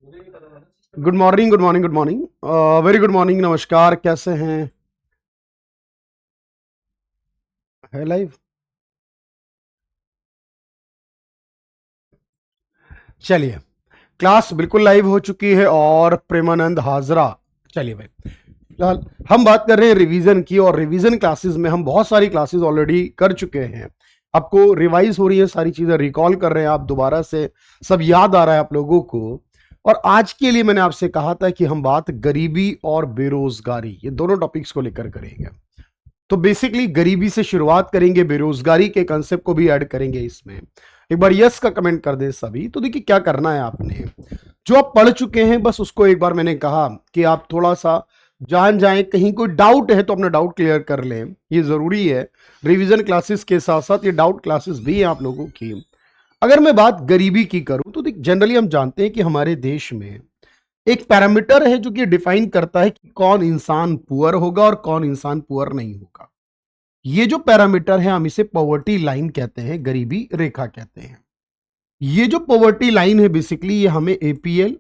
Good morning, good morning, good morning, very good morning, नमस्कार। कैसे हैं? है लाइव? चलिए, क्लास बिल्कुल लाइव हो चुकी है और प्रेमानंद हाजरा। चलिए भाई, फिलहाल हम बात कर रहे हैं रिवीजन की, और रिवीजन क्लासेस में हम बहुत सारी क्लासेस ऑलरेडी कर चुके हैं। आपको रिवाइज हो रही है, सारी चीजें रिकॉल कर रहे हैं आप दोबारा से, सब याद आ रहा है आप लोगों को। और आज के लिए मैंने आपसे कहा था कि हम बात गरीबी और बेरोजगारी, ये दोनों टॉपिक्स को लेकर करेंगे। तो बेसिकली गरीबी से शुरुआत करेंगे, बेरोजगारी के कंसेप्ट को भी ऐड करेंगे इसमें। एक बार यस का कमेंट कर दे सभी। तो देखिए क्या करना है आपने, जो आप पढ़ चुके हैं बस उसको एक बार मैंने कहा कि आप थोड़ा सा जान जाएं, कहीं कोई डाउट है तो अपना डाउट क्लियर कर लें, ये जरूरी है। रिवीजन क्लासेस के साथ साथ ये डाउट क्लासेस भी हैं आप लोगों की। अगर मैं बात गरीबी की करूं तो जनरली हम जानते हैं कि हमारे देश में एक पैरामीटर है जो कि डिफाइन करता है कि कौन इंसान पुअर होगा और कौन इंसान पुअर नहीं होगा। ये जो पैरामीटर है हम इसे पॉवर्टी लाइन कहते हैं, गरीबी रेखा कहते हैं। ये जो पॉवर्टी लाइन है बेसिकली ये हमें एपीएल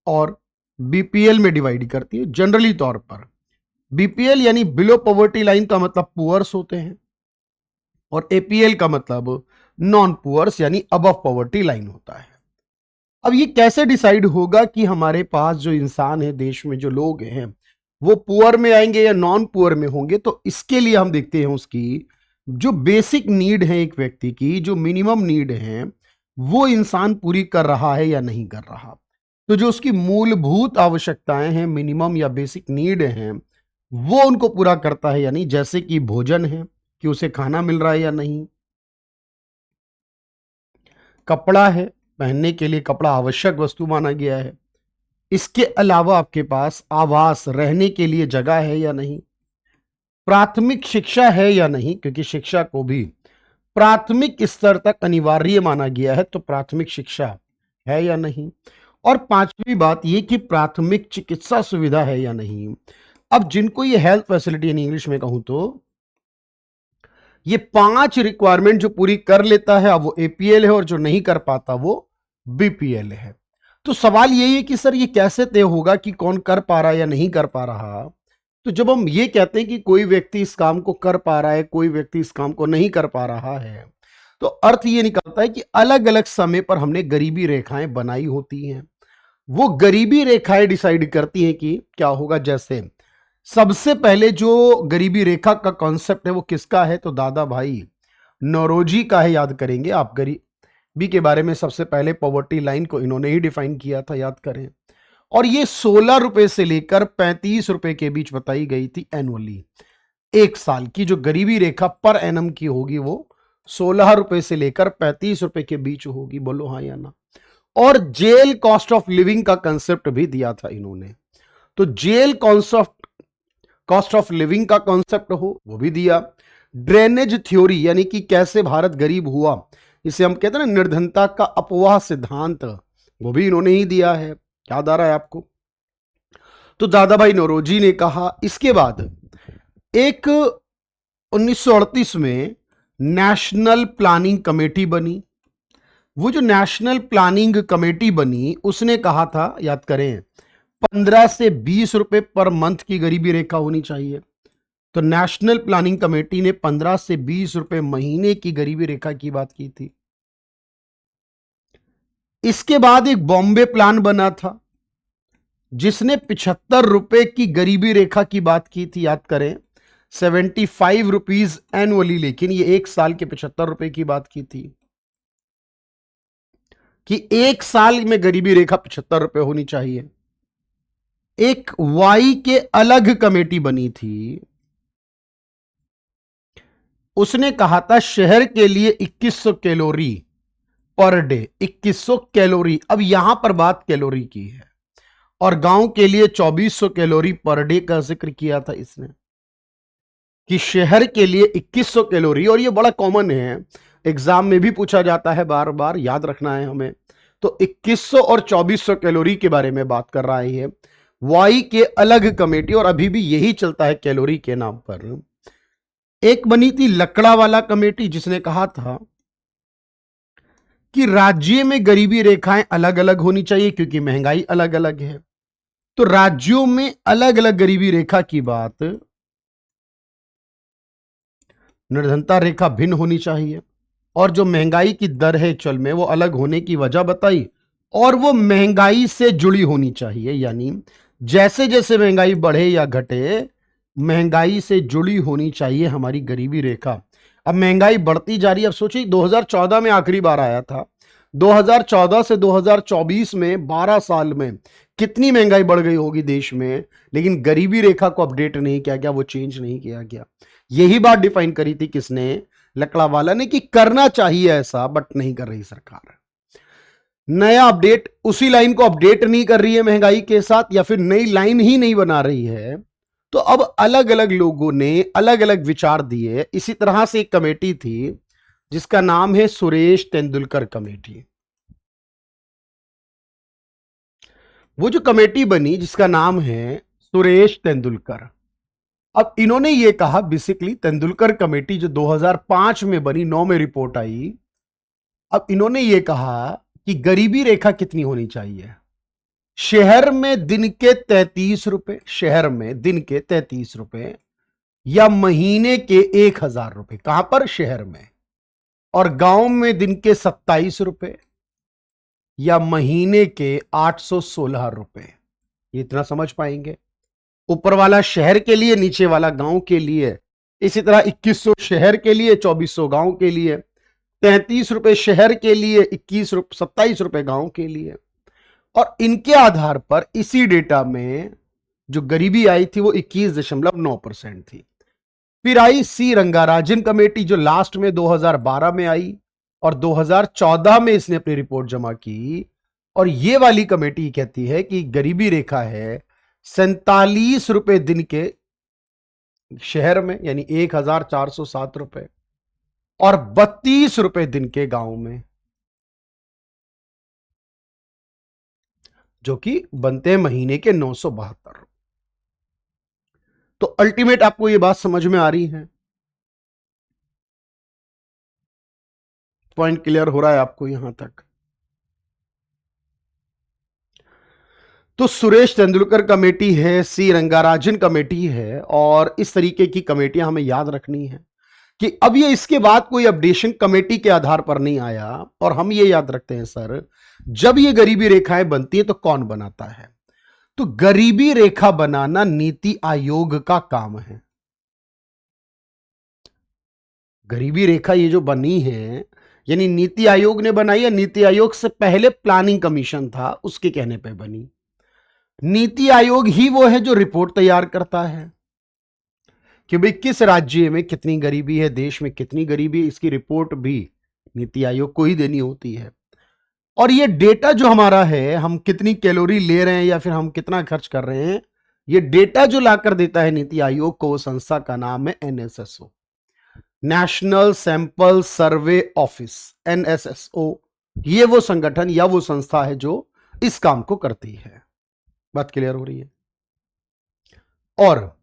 और बीपीएल में डिवाइड करती है। जनरली तौर पर बीपीएल यानी बिलो पॉवर्टी लाइन का मतलब पुअर्स होते हैं, और एपीएल का मतलब नॉन पुअर्स यानी अबव पॉवर्टी लाइन होता है। अब ये कैसे डिसाइड होगा कि हमारे पास जो इंसान है, देश में जो लोग हैं, वो पुअर में आएंगे या नॉन पुअर में होंगे? तो इसके लिए हम देखते हैं उसकी जो बेसिक नीड है, एक व्यक्ति की जो मिनिमम नीड है, वो इंसान पूरी कर रहा है या नहीं कर रहा। तो जो उसकी मूलभूत आवश्यकताएं हैं, मिनिमम या बेसिक नीड हैं, वो उनको पूरा करता है या नहीं। जैसे कि भोजन है, कि उसे खाना मिल रहा है या नहीं। कपड़ा है, पहनने के लिए कपड़ा आवश्यक वस्तु माना गया है। इसके अलावा आपके पास आवास, रहने के लिए जगह है या नहीं। प्राथमिक शिक्षा है या नहीं, क्योंकि शिक्षा को भी प्राथमिक स्तर तक अनिवार्य माना गया है, तो प्राथमिक शिक्षा है या नहीं। और पांचवी बात यह कि प्राथमिक चिकित्सा सुविधा है या नहीं। अब जिनको ये हेल्थ फैसिलिटी यानी इंग्लिश में कहूं तो ये 5 रिक्वायरमेंट जो पूरी कर लेता है, अब वो एपीएल है, और जो नहीं कर पाता वो बीपीएल है। तो सवाल यही है कि सर ये कैसे तय होगा कि कौन कर पा रहा है या नहीं कर पा रहा। तो जब हम ये कहते हैं कि कोई व्यक्ति इस काम को कर पा रहा है, कोई व्यक्ति इस काम को नहीं कर पा रहा है, तो अर्थ ये निकलता है कि अलग अलग समय पर हमने गरीबी रेखाएं बनाई होती हैं। वो गरीबी रेखाएं डिसाइड करती हैं कि क्या होगा। जैसे सबसे पहले जो गरीबी रेखा का कॉन्सेप्ट है वो किसका है, तो दादा भाई नौरोजी का है। याद करेंगे आप, गरीबी के बारे में सबसे पहले पॉवर्टी लाइन को इन्होंने ही डिफाइन किया था, याद करें। और ये 16 रुपए से लेकर 35 रुपए के बीच बताई गई थी एनुअली। एक साल की जो गरीबी रेखा पर एनम की होगी वो 16 रुपए से लेकर 35 रुपए के बीच होगी। बोलो हाँ या ना। और जेल कॉस्ट ऑफ लिविंग का कंसेप्ट भी दिया था इन्होंने। तो जेल कॉस्ट ऑफ लिविंग का कॉन्सेप्ट हो वो भी दिया। ड्रेनेज थ्योरी यानी कि कैसे भारत गरीब हुआ, इसे हम कहते हैं ना निर्धनता का अपवाह सिद्धांत, वो भी इन्होंने ही दिया है। याद आ रहा है आपको। तो दादा भाई नौरोजी ने कहा। इसके बाद एक 1938 में नेशनल प्लानिंग कमेटी बनी। वो जो नेशनल प्लानिंग कमेटी बनी उसने कहा था, याद करें, 15 से 20 रुपए पर मंथ की गरीबी रेखा होनी चाहिए। तो नेशनल प्लानिंग कमेटी ने 15 से 20 रुपए महीने की गरीबी रेखा की बात की थी। इसके बाद एक बॉम्बे प्लान बना था जिसने 75 रुपए की गरीबी रेखा की बात की थी। याद करें, 75 रुपीज एनुअली, लेकिन ये एक साल के 75 रुपए की बात की थी कि एक साल में गरीबी रेखा 75 रुपए होनी चाहिए। एक वाई के अलग कमेटी बनी थी, उसने कहा था शहर के लिए 2100 कैलोरी पर डे। 2100 कैलोरी। अब यहां पर बात कैलोरी की है, और गांव के लिए 2400 कैलोरी पर डे का जिक्र किया था इसने, कि शहर के लिए 2100 कैलोरी। और ये बड़ा कॉमन है, एग्जाम में भी पूछा जाता है, बार बार याद रखना है हमें। तो 2100 और 2400 कैलोरी के बारे में बात कर रहा है वाई के अलग कमेटी, और अभी भी यही चलता है कैलोरी के नाम पर। एक बनी थी लकड़ा वाला कमेटी जिसने कहा था कि राज्य में गरीबी रेखाएं अलग अलग होनी चाहिए क्योंकि महंगाई अलग अलग है। तो राज्यों में अलग अलग गरीबी रेखा की बात, निर्धनता रेखा भिन्न होनी चाहिए, और जो महंगाई की दर है चल में वो अलग होने की वजह बताई, और वो महंगाई से जुड़ी होनी चाहिए, यानी जैसे जैसे महंगाई बढ़े या घटे महंगाई से जुड़ी होनी चाहिए हमारी गरीबी रेखा। अब महंगाई बढ़ती जा रही है। अब सोचिए 2014 में आखिरी बार आया था, 2014 से 2024 में 12 साल में कितनी महंगाई बढ़ गई होगी देश में, लेकिन गरीबी रेखा को अपडेट नहीं किया गया, वो चेंज नहीं किया गया। यही बात डिफाइन करी थी किसने, लकड़ावाला ने, कि करना चाहिए ऐसा, बट नहीं कर रही सरकार। नया अपडेट उसी लाइन को अपडेट नहीं कर रही है महंगाई के साथ, या फिर नई लाइन ही नहीं बना रही है। तो अब अलग अलग लोगों ने अलग अलग विचार दिए। इसी तरह से एक कमेटी थी जिसका नाम है सुरेश तेंदुलकर कमेटी। वो जो कमेटी बनी जिसका नाम है सुरेश तेंदुलकर, अब इन्होंने ये कहा, बेसिकली तेंदुलकर कमेटी जो 2005 में बनी, 9 में रिपोर्ट आई। अब इन्होंने ये कहा कि गरीबी रेखा कितनी होनी चाहिए। शहर में दिन के 33 रुपए, शहर में दिन के 33 रुपए, या महीने के 1,000 रुपए। कहां पर? शहर में। और गांव में दिन के 27 रुपए, या महीने के 816 रुपए। ये इतना समझ पाएंगे? ऊपर वाला शहर के लिए, नीचे वाला गांव के लिए। इसी तरह 2100 शहर के लिए, 2400 गांव के लिए, 33 रुपए शहर के लिए, 27 रुपए गांव के लिए। और इनके आधार पर इसी डेटा में जो गरीबी आई थी वो 21.9% थी। फिर आई सी रंगाराजन कमेटी जो लास्ट में 2012 में आई, और 2014 में इसने अपनी रिपोर्ट जमा की। और ये वाली कमेटी कहती है कि गरीबी रेखा है 47 रुपए दिन के शहर में, यानी 1,407 रुपए, और 32 रुपए दिन के गांव में, जो कि बनते हैं महीने के 972। तो अल्टीमेट आपको यह बात समझ में आ रही है? पॉइंट क्लियर हो रहा है आपको यहां तक? तो सुरेश तेंदुलकर कमेटी है, सी रंगाराजन कमेटी है, और इस तरीके की कमेटियां हमें याद रखनी है कि अब ये इसके बाद कोई अपडेशन कमेटी के आधार पर नहीं आया। और हम ये याद रखते हैं सर, जब ये गरीबी रेखाएं बनती है तो कौन बनाता है? तो गरीबी रेखा बनाना नीति आयोग का काम है। गरीबी रेखा ये जो बनी है, यानी नीति आयोग ने बनाई, या नीति आयोग से पहले प्लानिंग कमीशन था उसके कहने पे बनी। नीति आयोग ही वो है जो रिपोर्ट तैयार करता है कि भाई किस राज्य में कितनी गरीबी है, देश में कितनी गरीबी है, इसकी रिपोर्ट भी नीति आयोग को ही देनी होती है। और ये डेटा जो हमारा है, हम कितनी कैलोरी ले रहे हैं या फिर हम कितना खर्च कर रहे हैं, ये डेटा जो लाकर देता है नीति आयोग को, संस्था का नाम है NSSO, national sample survey office, NSSO। ये वो संगठन या वो संस्था है जो इस काम को करती है। बात क्लियर हो रही है? और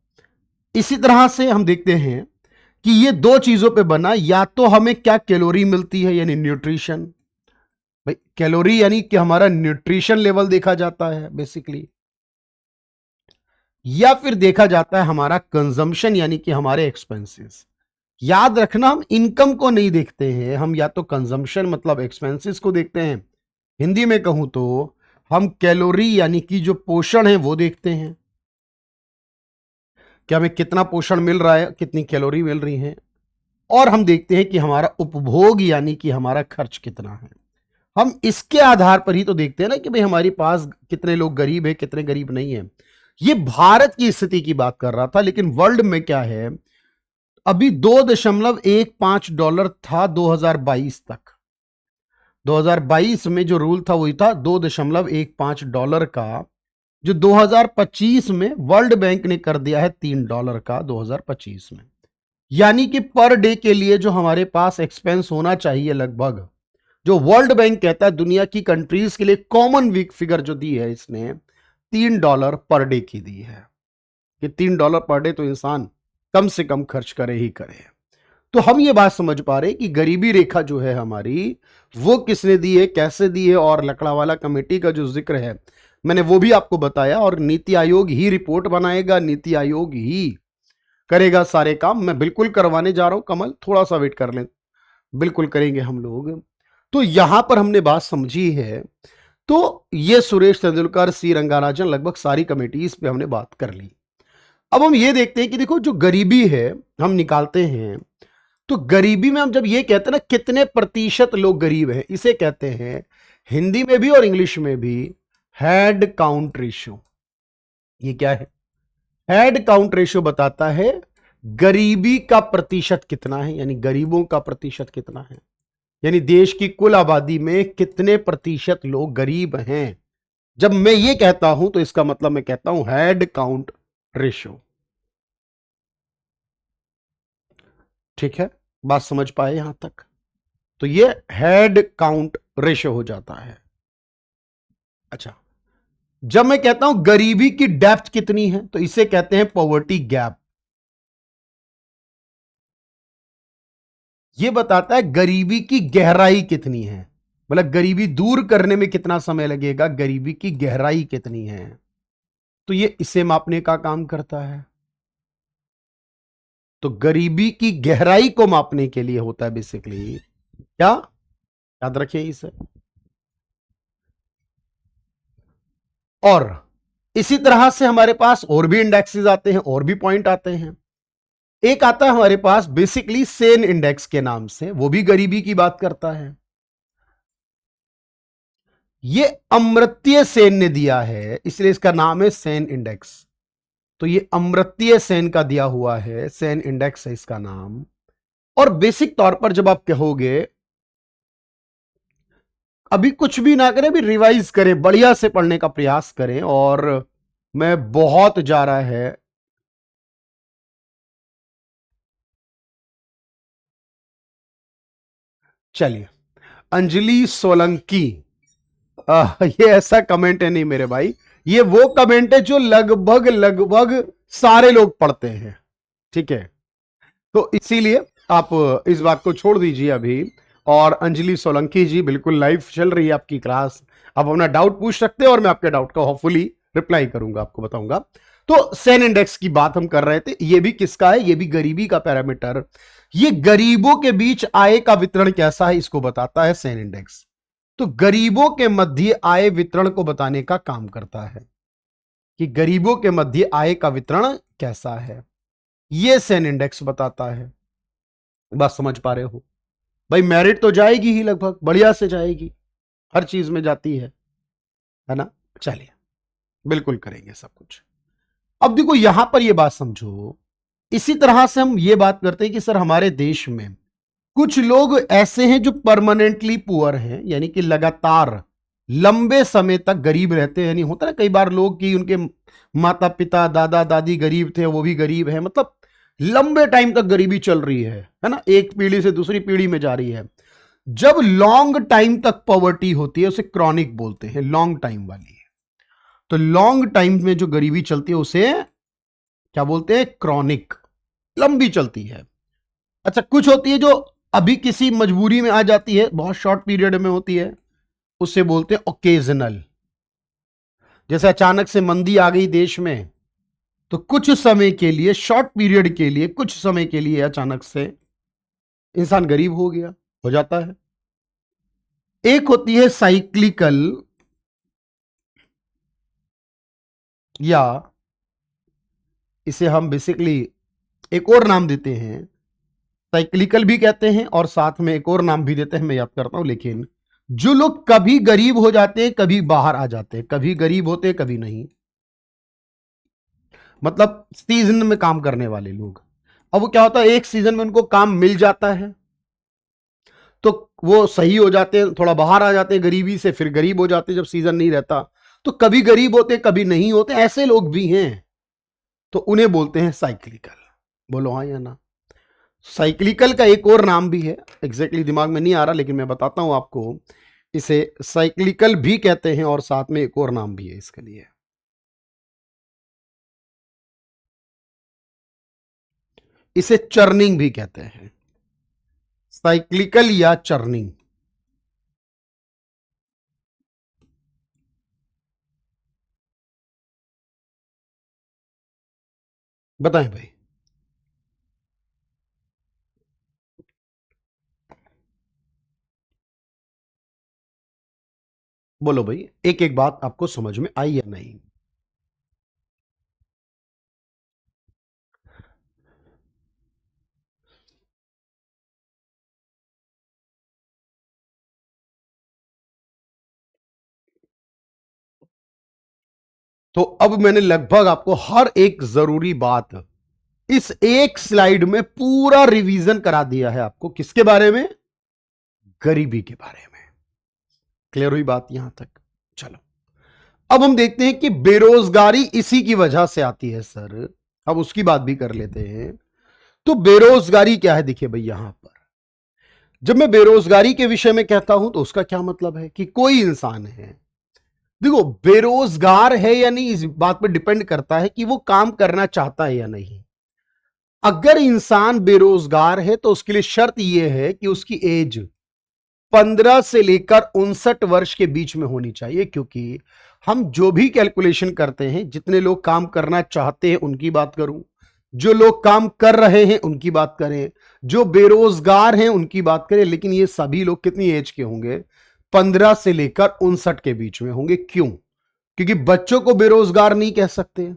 इसी तरह से हम देखते हैं कि ये दो चीजों पे बना, या तो हमें क्या कैलोरी मिलती है, यानी न्यूट्रिशन। भाई कैलोरी यानी कि हमारा न्यूट्रिशन लेवल देखा जाता है बेसिकली, या फिर देखा जाता है हमारा कंजम्पशन, यानी कि हमारे एक्सपेंसेस। याद रखना, हम इनकम को नहीं देखते हैं, हम या तो कंजम्पशन मतलब एक्सपेंसेस को देखते हैं। हिंदी में कहूं तो हम कैलोरी यानी कि जो पोषण है वो देखते हैं, कि हमें कितना पोषण मिल रहा है, कितनी कैलोरी मिल रही है। और हम देखते हैं कि हमारा उपभोग यानी कि हमारा खर्च कितना है। हम इसके आधार पर ही तो देखते हैं ना कि भाई हमारे पास कितने लोग गरीब है, कितने गरीब नहीं है। ये भारत की स्थिति की बात कर रहा था, लेकिन वर्ल्ड में क्या है, अभी $2.15 था 2022 तक। 2022 में जो रूल था वही था $2.15 का, जो 2025 में वर्ल्ड बैंक ने कर दिया है $3 का 2025 में। यानी कि पर डे के लिए जो हमारे पास एक्सपेंस होना चाहिए, लगभग जो वर्ल्ड बैंक कहता है दुनिया की कंट्रीज के लिए कॉमन वीक फिगर जो दी है इसने, $3 पर डे की दी है, कि $3 पर डे तो इंसान कम से कम खर्च करे ही करे। तो हम ये बात समझ पा रहे हैं कि गरीबी रेखा जो है हमारी, वो किसने दी है, कैसे दी है, और लकड़ावाला कमेटी का जो जिक्र है मैंने वो भी आपको बताया। और नीति आयोग ही रिपोर्ट बनाएगा, नीति आयोग ही करेगा सारे काम। मैं बिल्कुल करवाने जा रहा हूं कमल, थोड़ा सा वेट कर लें, बिल्कुल करेंगे हम लोग। तो यहां पर हमने बात समझी है। तो ये सुरेश तेंदुलकर, सी रंगाराजन, लगभग सारी कमेटीज पे हमने बात कर ली। अब हम ये देखते हैं कि देखो जो गरीबी है हम निकालते हैं, तो गरीबी में हम जब ये कहते हैं ना कितने प्रतिशत लोग गरीब हैं, इसे कहते हैं हिंदी में भी और इंग्लिश में भी हेड काउंट रेशियो। ये क्या है? हेड काउंट रेशियो बताता है गरीबी का प्रतिशत कितना है, यानी गरीबों का प्रतिशत कितना है, यानी देश की कुल आबादी में कितने प्रतिशत लोग गरीब हैं। जब मैं ये कहता हूं तो इसका मतलब मैं कहता हूं हेड काउंट रेशियो। ठीक है, बात समझ पाए यहां तक? तो ये हेड काउंट रेशियो हो जाता है। अच्छा, जब मैं कहता हूं गरीबी की डेप्थ कितनी है, तो इसे कहते हैं पॉवर्टी गैप। ये बताता है गरीबी की गहराई कितनी है, मतलब गरीबी दूर करने में कितना समय लगेगा, गरीबी की गहराई कितनी है। तो ये इसे मापने का काम करता है। तो गरीबी की गहराई को मापने के लिए होता है बेसिकली क्या, याद रखिए इसे। और इसी तरह से हमारे पास और भी इंडेक्सेस आते हैं, और भी पॉइंट आते हैं। एक आता है हमारे पास बेसिकली सेन इंडेक्स के नाम से, वो भी गरीबी की बात करता है। ये अमर्त्य सेन ने दिया है, इसलिए इसका नाम है सेन इंडेक्स। तो ये अमर्त्य सेन का दिया हुआ है, सेन इंडेक्स है इसका नाम। और बेसिक तौर पर जब आप कहोगे, अभी कुछ भी ना करें, अभी रिवाइज करें, बढ़िया से पढ़ने का प्रयास करें। और मैं बहुत जा रहा है, चलिए। अंजलि सोलंकी, ये ऐसा कमेंट है नहीं मेरे भाई, ये वो कमेंट है जो लगभग लगभग सारे लोग पढ़ते हैं। ठीक है, तो इसीलिए आप इस बात को छोड़ दीजिए अभी। और अंजलि सोलंकी जी, बिल्कुल लाइव चल रही है आपकी क्लास, आप अपना डाउट पूछ सकते हैं और मैं आपके डाउट का होपफुली रिप्लाई करूंगा, आपको बताऊंगा। तो सेन इंडेक्स की बात हम कर रहे थे, ये भी किसका है, ये भी गरीबी का पैरामीटर। ये गरीबों के बीच आय का वितरण कैसा है इसको बताता है सेन इंडेक्स। तो गरीबों के मध्य आय वितरण को बताने का काम करता है कि गरीबों के मध्य आय का वितरण कैसा है, ये सेन इंडेक्स बताता है। बात समझ पा रहे हो भाई? मेरिट तो जाएगी ही, लगभग बढ़िया से जाएगी, हर चीज में जाती है ना? चलिए, बिल्कुल करेंगे सब कुछ। अब देखो यहां पर ये बात समझो, इसी तरह से हम ये बात करते हैं कि सर हमारे देश में कुछ लोग ऐसे हैं जो परमानेंटली पुअर हैं, यानी कि लगातार लंबे समय तक गरीब रहते हैं। यानी होता है ना कई बार लोग कि उनके माता पिता दादा दादी गरीब थे, वो भी गरीब है, मतलब लंबे टाइम तक गरीबी चल रही है ना, एक पीढ़ी से दूसरी पीढ़ी में जा रही है। जब लॉन्ग टाइम तक पॉवर्टी होती है उसे क्रॉनिक बोलते हैं, लॉन्ग टाइम वाली। तो लॉन्ग टाइम में जो गरीबी चलती है उसे क्या बोलते हैं, क्रॉनिक, लंबी चलती है। अच्छा, कुछ होती है जो अभी किसी मजबूरी में आ जाती है, बहुत शॉर्ट पीरियड में होती है, उसे बोलते हैं ओकेजनल। जैसे अचानक से मंदी आ गई देश में, तो कुछ समय के लिए, शॉर्ट पीरियड के लिए, कुछ समय के लिए अचानक से इंसान गरीब हो गया, हो जाता है। एक होती है साइक्लिकल, या इसे हम बेसिकली एक और नाम देते हैं, साइक्लिकल भी कहते हैं और साथ में एक और नाम भी देते हैं, मैं याद करता हूं। लेकिन जो लोग कभी गरीब हो जाते हैं, कभी बाहर आ जाते हैं, कभी गरीब होते हैं कभी नहीं, मतलब सीजन में काम करने वाले लोग। अब वो क्या होता है, एक सीजन में उनको काम मिल जाता है तो वो सही हो जाते हैं, थोड़ा बाहर आ जाते हैं गरीबी से, फिर गरीब हो जाते हैं जब सीजन नहीं रहता। तो कभी गरीब होते कभी नहीं होते, ऐसे लोग भी हैं, तो उन्हें बोलते हैं साइक्लिकल। बोलो हाँ या ना? साइक्लिकल का एक और नाम भी है, एग्जैक्टली दिमाग में नहीं आ रहा, लेकिन मैं बताता हूं आपको। इसे साइक्लिकल भी कहते हैं और साथ में एक और नाम भी है इसके लिए, इसे चर्निंग भी कहते हैं। साइक्लिकल या चर्निंग? बताएं भाई। बोलो भाई, एक एक बात आपको समझ में आई या नहीं? तो अब मैंने लगभग आपको हर एक जरूरी बात इस एक स्लाइड में पूरा रिवीजन करा दिया है आपको। किसके बारे में? गरीबी के बारे में। क्लियर हुई बात यहां तक? चलो, अब हम देखते हैं कि बेरोजगारी इसी की वजह से आती है सर। अब उसकी बात भी कर लेते हैं। तो बेरोजगारी क्या है? देखिए भाई, यहां पर जब मैं बेरोजगारी के विषय में कहता हूं तो उसका क्या मतलब है कि कोई इंसान है, देखो, बेरोजगार है या नहीं इस बात पर डिपेंड करता है कि वो काम करना चाहता है या नहीं। अगर इंसान बेरोजगार है तो उसके लिए शर्त यह है कि उसकी एज 15 से लेकर 59 वर्ष के बीच में होनी चाहिए। क्योंकि हम जो भी कैलकुलेशन करते हैं, जितने लोग काम करना चाहते हैं उनकी बात करूं, जो लोग काम कर रहे हैं उनकी बात करें, जो बेरोजगार हैं उनकी बात करें, लेकिन ये सभी लोग कितनी एज के होंगे? 15 से लेकर 59 के बीच में होंगे। क्यों? क्योंकि बच्चों को बेरोजगार नहीं कह सकते,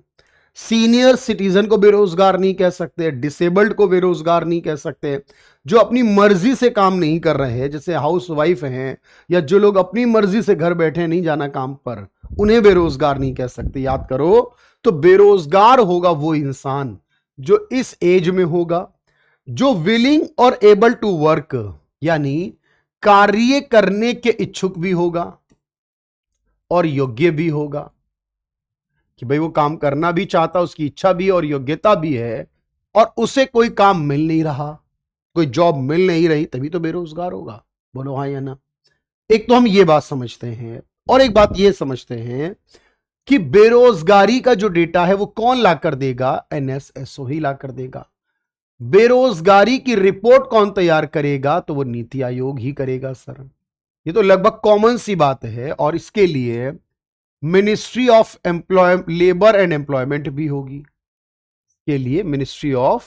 सीनियर सिटीजन को बेरोजगार नहीं कह सकते, डिसेबल्ड को बेरोजगार नहीं कह सकते, जो अपनी मर्जी से काम नहीं कर रहे हैं, जैसे हाउस वाइफ हैं, या जो लोग अपनी मर्जी से घर बैठे नहीं जाना काम पर, उन्हें बेरोजगार नहीं कह सकते। याद करो, तो बेरोजगार होगा वो इंसान जो इस एज में होगा, जो विलिंग और एबल टू वर्क यानी कार्य करने के इच्छुक भी होगा और योग्य भी होगा। कि भाई वो काम करना भी चाहता, उसकी इच्छा भी और योग्यता भी है, और उसे कोई काम मिल नहीं रहा, कोई जॉब मिल नहीं रही, तभी तो बेरोजगार होगा। बोलो हाँ या ना? एक तो हम ये बात समझते हैं, और एक बात ये समझते हैं कि बेरोजगारी का जो डेटा है वो कौन ला कर देगा? एनएसएसओ ही ला कर देगा। बेरोजगारी की रिपोर्ट कौन तैयार करेगा? तो वो नीति आयोग ही करेगा सर। ये तो लगभग कॉमन सी बात है, और इसके लिए ministry of labour and employment भी होगी। के लिए ministry of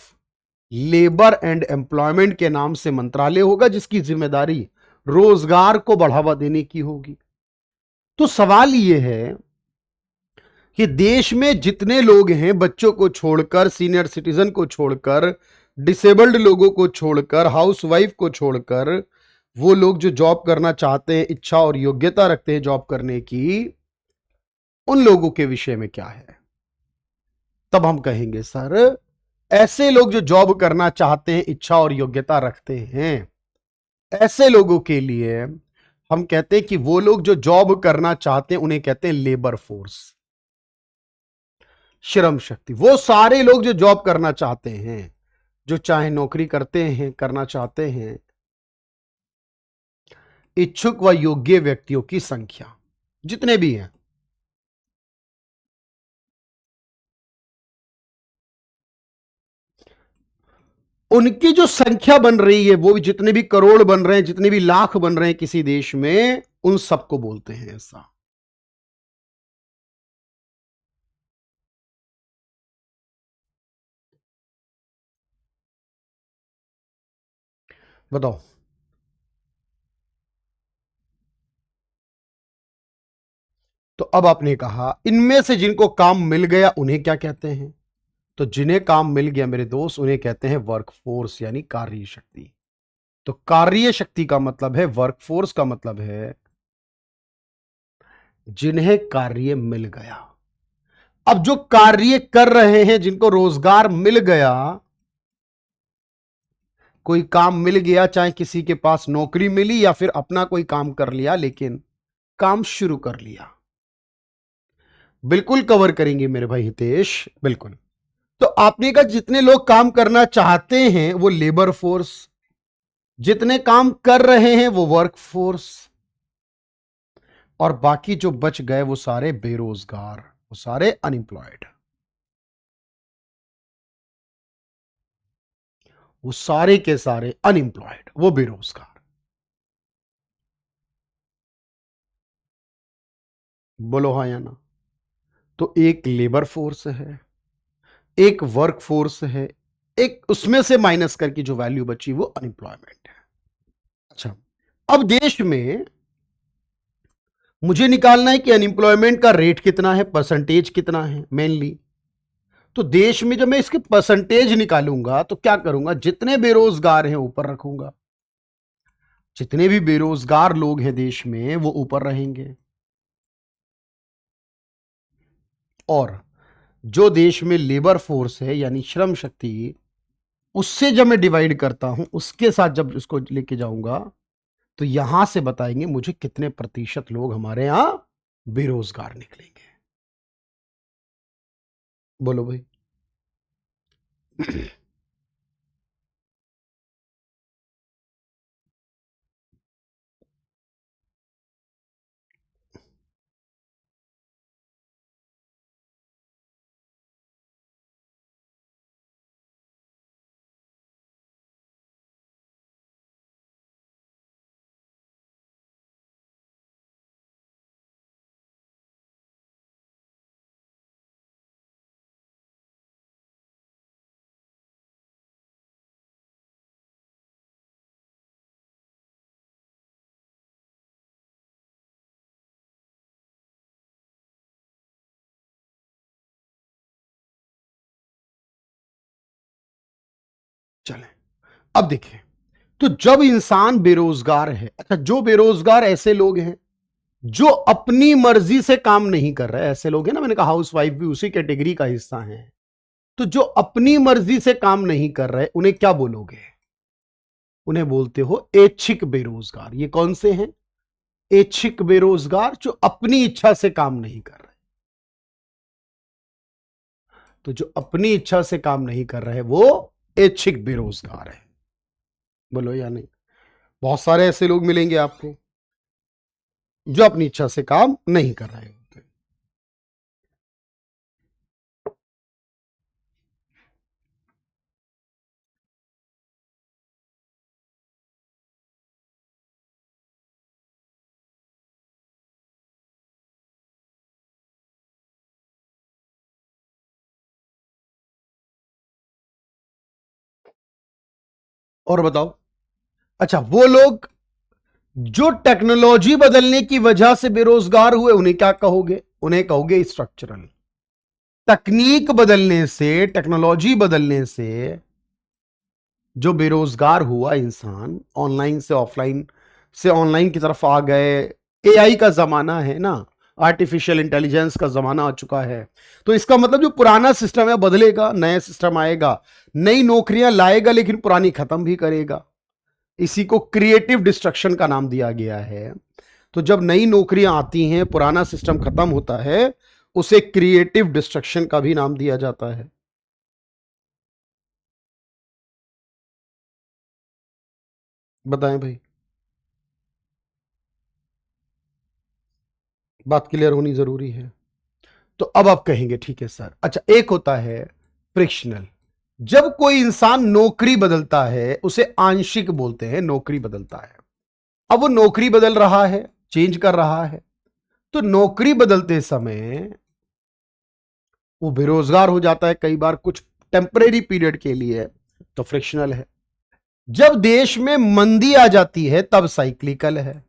labour and employment के नाम से मंत्रालय होगा, जिसकी जिम्मेदारी रोजगार को बढ़ावा देने की होगी। तो सवाल यह है कि देश में जितने लोग हैं, बच्चों को छोड़कर, सीनियर सिटीजन को छोड़कर, डिसेबल्ड लोगों को छोड़कर, हाउस वाइफ को छोड़कर, वो लोग जो जॉब करना चाहते हैं, इच्छा और योग्यता रखते हैं जॉब करने की, उन लोगों के विषय में क्या है? तब हम कहेंगे सर, ऐसे लोग जो जॉब करना चाहते हैं, इच्छा और योग्यता रखते हैं, ऐसे लोगों के लिए हम कहते हैं कि वो लोग जो जॉब करना चाहते हैं उन्हें कहते हैं लेबर फोर्स, श्रम शक्ति। वो सारे लोग जो जॉब करना चाहते हैं, जो चाहे नौकरी करते हैं, करना चाहते हैं, इच्छुक व योग्य व्यक्तियों की संख्या जितने भी हैं, उनकी जो संख्या बन रही है, वो भी जितने भी करोड़ बन रहे हैं, जितने भी लाख बन रहे हैं किसी देश में, उन सबको बोलते हैं ऐसा। बताओ। तो अब आपने कहा इनमें से जिनको काम मिल गया उन्हें क्या कहते हैं? तो जिन्हें काम मिल गया मेरे दोस्त, उन्हें कहते हैं वर्कफोर्स यानी कार्य शक्ति। तो कार्य शक्ति का मतलब है, वर्कफोर्स का मतलब है जिन्हें कार्य मिल गया। अब जो कार्य कर रहे हैं, जिनको रोजगार मिल गया, कोई काम मिल गया, चाहे किसी के पास नौकरी मिली या फिर अपना कोई काम कर लिया, लेकिन काम शुरू कर लिया। बिल्कुल कवर करेंगे मेरे भाई हितेश, बिल्कुल। तो आपने कहा जितने लोग काम करना चाहते हैं वो लेबर फोर्स, जितने काम कर रहे हैं वो वर्क फोर्स, और बाकी जो बच गए वो सारे बेरोजगार, वो सारे अनएम्प्लॉयड। वो सारे के सारे अनएम्प्लॉयड, वो बेरोजगार। बोलो हाँ या ना। तो एक लेबर फोर्स है, एक वर्क फोर्स है, एक उसमें से माइनस करके जो वैल्यू बची वो अनएम्प्लॉयमेंट है। अच्छा, अब देश में मुझे निकालना है कि अनएम्प्लॉयमेंट का रेट कितना है, परसेंटेज कितना है मेनली। तो देश में जब मैं इसके परसेंटेज निकालूंगा तो क्या करूंगा, जितने बेरोजगार हैं ऊपर रखूंगा, जितने भी बेरोजगार लोग हैं देश में वो ऊपर रहेंगे, और जो देश में लेबर फोर्स है यानी श्रम शक्ति, उससे जब मैं डिवाइड करता हूं, उसके साथ जब इसको लेके जाऊंगा तो यहां से बताएंगे मुझे कितने प्रतिशत लोग हमारे यहां बेरोजगार निकलेंगे। बोलो भाई। चले, अब देखिए, तो जब इंसान बेरोजगार है, अच्छा जो बेरोजगार ऐसे लोग हैं जो अपनी मर्जी से काम नहीं कर रहे, ऐसे लोग हैं ना, मैंने कहा हाउस वाइफ भी उसी कैटेगरी का हिस्सा है। तो जो अपनी मर्जी से काम नहीं कर रहे उन्हें क्या बोलोगे, उन्हें बोलते हो ऐच्छिक बेरोजगार। ये कौन से हैं, ऐच्छिक बेरोजगार, जो अपनी इच्छा से काम नहीं कर रहे। तो जो अपनी इच्छा से काम नहीं कर रहे वो ऐच्छिक बेरोजगार है। बोलो या नहीं। बहुत सारे ऐसे लोग मिलेंगे आपको जो अपनी इच्छा से काम नहीं कर रहे होते। और बताओ, अच्छा वो लोग जो टेक्नोलॉजी बदलने की वजह से बेरोजगार हुए उन्हें क्या कहोगे, उन्हें कहोगे स्ट्रक्चरल। तकनीक बदलने से, टेक्नोलॉजी बदलने से जो बेरोजगार हुआ इंसान, ऑनलाइन से ऑफलाइन से ऑनलाइन की तरफ आ गए, एआई का जमाना है ना, आर्टिफिशियल इंटेलिजेंस का जमाना आ चुका है। तो इसका मतलब जो पुराना सिस्टम है बदलेगा, नया सिस्टम आएगा, नई नौकरियां लाएगा, लेकिन पुरानी खत्म भी करेगा। इसी को क्रिएटिव डिस्ट्रक्शन का नाम दिया गया है। तो जब नई नौकरियां आती हैं, पुराना सिस्टम खत्म होता है, उसे क्रिएटिव डिस्ट्रक्शन का भी नाम दिया जाता है। बताएं भाई, बात क्लियर होनी जरूरी है। तो अब आप कहेंगे ठीक है सर, अच्छा एक होता है फ्रिक्शनल। जब कोई इंसान नौकरी बदलता है उसे आंशिक बोलते हैं, नौकरी बदलता है। अब वो नौकरी बदल रहा है, चेंज कर रहा है, तो नौकरी बदलते समय वो बेरोजगार हो जाता है कई बार, कुछ टेम्परेरी पीरियड के लिए, तो फ्रिक्शनल है। जब देश में मंदी आ जाती है तब साइक्लिकल है।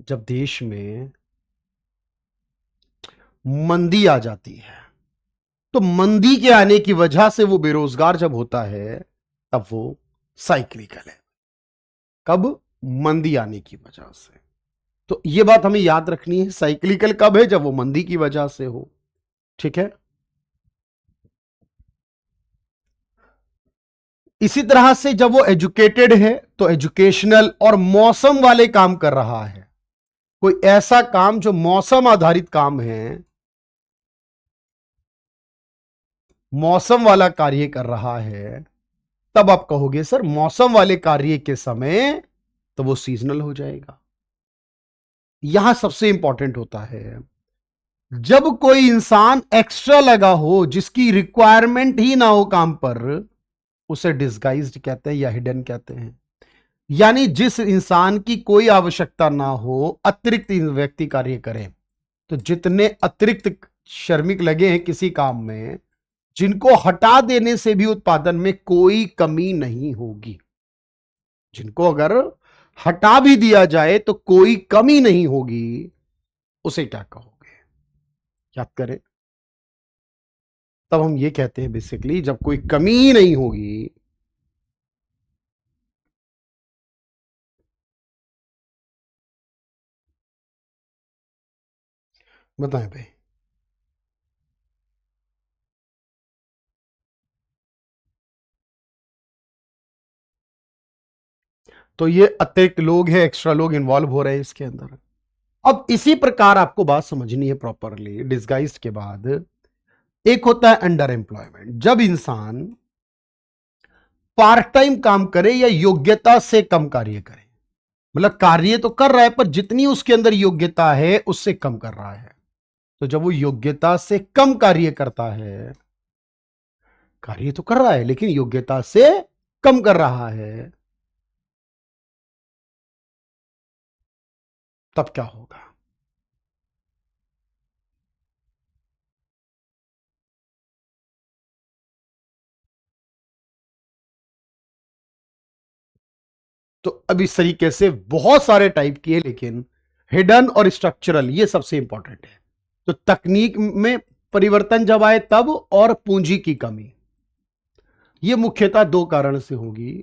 जब देश में मंदी आ जाती है तो मंदी के आने की वजह से वो बेरोजगार जब होता है तब वो साइक्लिकल है। कब, मंदी आने की वजह से। तो ये बात हमें याद रखनी है, साइक्लिकल कब है, जब वो मंदी की वजह से हो। ठीक है। इसी तरह से जब वो एजुकेटेड है तो एजुकेशनल और मौसम वाले काम कर रहा है, कोई ऐसा काम जो मौसम आधारित काम है, मौसम वाला कार्य कर रहा है, तब आप कहोगे सर मौसम वाले कार्य के समय तो वो सीजनल हो जाएगा। यहां सबसे इंपॉर्टेंट होता है, जब कोई इंसान एक्स्ट्रा लगा हो, जिसकी रिक्वायरमेंट ही ना हो काम पर, उसे डिस्गाइज्ड कहते हैं या हिडन कहते हैं। यानी जिस इंसान की कोई आवश्यकता ना हो, अतिरिक्त व्यक्ति कार्य करे। तो जितने अतिरिक्त श्रमिक लगे हैं किसी काम में, जिनको हटा देने से भी उत्पादन में कोई कमी नहीं होगी, जिनको अगर हटा भी दिया जाए तो कोई कमी नहीं होगी, उसे क्या कहोगे? याद करें। तब हम ये कहते हैं बेसिकली, जब कोई कमी ही नहीं होगी। बताएं भाई। तो ये अतिरिक्त लोग हैं, एक्स्ट्रा लोग इन्वॉल्व हो रहे हैं इसके अंदर। अब इसी प्रकार आपको बात समझनी है प्रॉपरली। डिस्गाइज्ड के बाद एक होता है अंडर एम्प्लॉयमेंट, जब इंसान पार्ट टाइम काम करे या योग्यता से कम कार्य करे। मतलब कार्य तो कर रहा है, पर जितनी उसके अंदर योग्यता है उससे कम कर रहा है। तो जब वो योग्यता से कम कार्य करता है, कार्य तो कर रहा है लेकिन योग्यता से कम कर रहा है, तब क्या होगा? तो अब इस तरीके से बहुत सारे टाइप की है, लेकिन हिडन और स्ट्रक्चरल ये सबसे इंपॉर्टेंट है। तो तकनीक में परिवर्तन जब आए तब, और पूंजी की कमी, ये मुख्यतः दो कारण से होगी।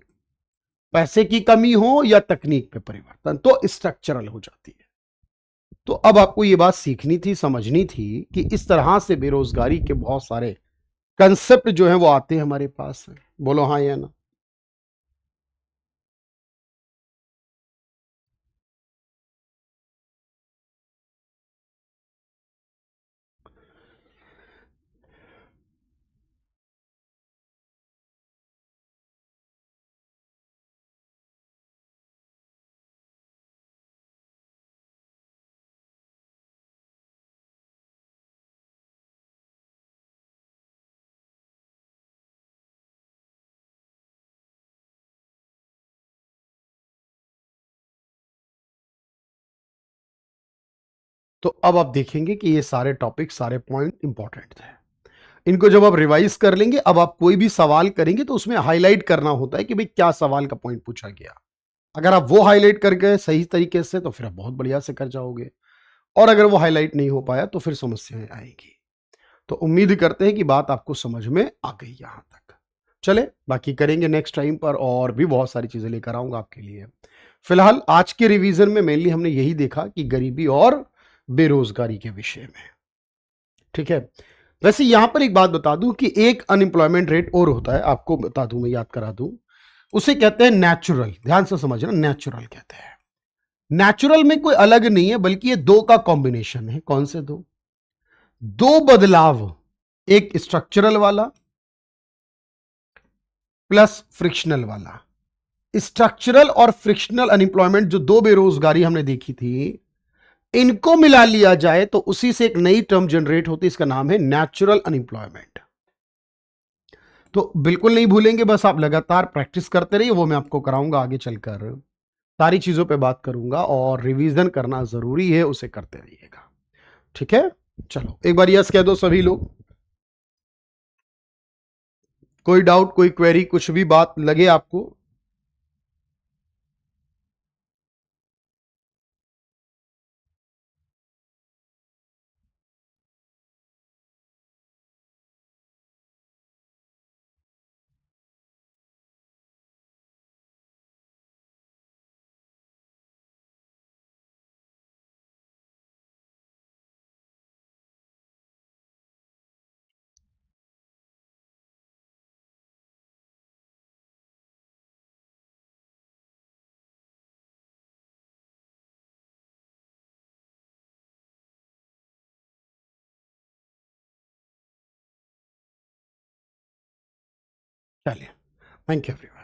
पैसे की कमी हो या तकनीक में परिवर्तन, तो स्ट्रक्चरल हो जाती है। तो अब आपको ये बात सीखनी थी, समझनी थी कि इस तरह से बेरोजगारी के बहुत सारे कंसेप्ट जो है वो आते हैं हमारे पास। बोलो हाँ या ना। तो अब आप देखेंगे कि ये सारे टॉपिक, सारे पॉइंट इंपॉर्टेंट थे। इनको जब आप रिवाइज कर लेंगे, अब आप कोई भी सवाल करेंगे तो उसमें हाईलाइट करना होता है कि भाई क्या सवाल का पॉइंट पूछा गया। अगर आप वो हाईलाइट कर गए सही तरीके से तो फिर आप बहुत बढ़िया से कर जाओगे, और अगर वो हाईलाइट नहीं हो पाया तो फिर समस्याएं आएंगी। तो उम्मीद करते हैं कि बात आपको समझ में आ गई यहां तक। चले, बाकी करेंगे नेक्स्ट टाइम पर, और भी बहुत सारी चीजें लेकर आऊंगा आपके लिए। फिलहाल आज के रिवीजन में मेनली हमने यही देखा कि गरीबी और बेरोजगारी के विषय में। ठीक है। वैसे यहां पर एक बात बता दूं कि एक अनएम्प्लॉयमेंट रेट और होता है, आपको बता दूं, मैं याद करा दूं। उसे कहते हैं नेचुरल। ध्यान से समझना, नेचुरल कहते हैं। नेचुरल में कोई अलग नहीं है, बल्कि ये दो का कॉम्बिनेशन है। कौन से दो? दो बदलाव, एक स्ट्रक्चरल वाला प्लस फ्रिक्शनल वाला। स्ट्रक्चरल और फ्रिक्शनल अनएम्प्लॉयमेंट, जो दो बेरोजगारी हमने देखी थी, इनको मिला लिया जाए तो उसी से एक नई टर्म जनरेट होती है, इसका नाम है नेचुरल अनएम्प्लॉयमेंट। तो बिल्कुल नहीं भूलेंगे, बस आप लगातार प्रैक्टिस करते रहिए, वो मैं आपको कराऊंगा आगे चलकर। सारी चीजों पे बात करूंगा, और रिवीजन करना जरूरी है, उसे करते रहिएगा। ठीक है। चलो एक बार यस कह दो सभी लोग। कोई डाउट, कोई क्वेरी, कुछ भी बात लगे आपको? चलिए, थैंक यू एवरीवन।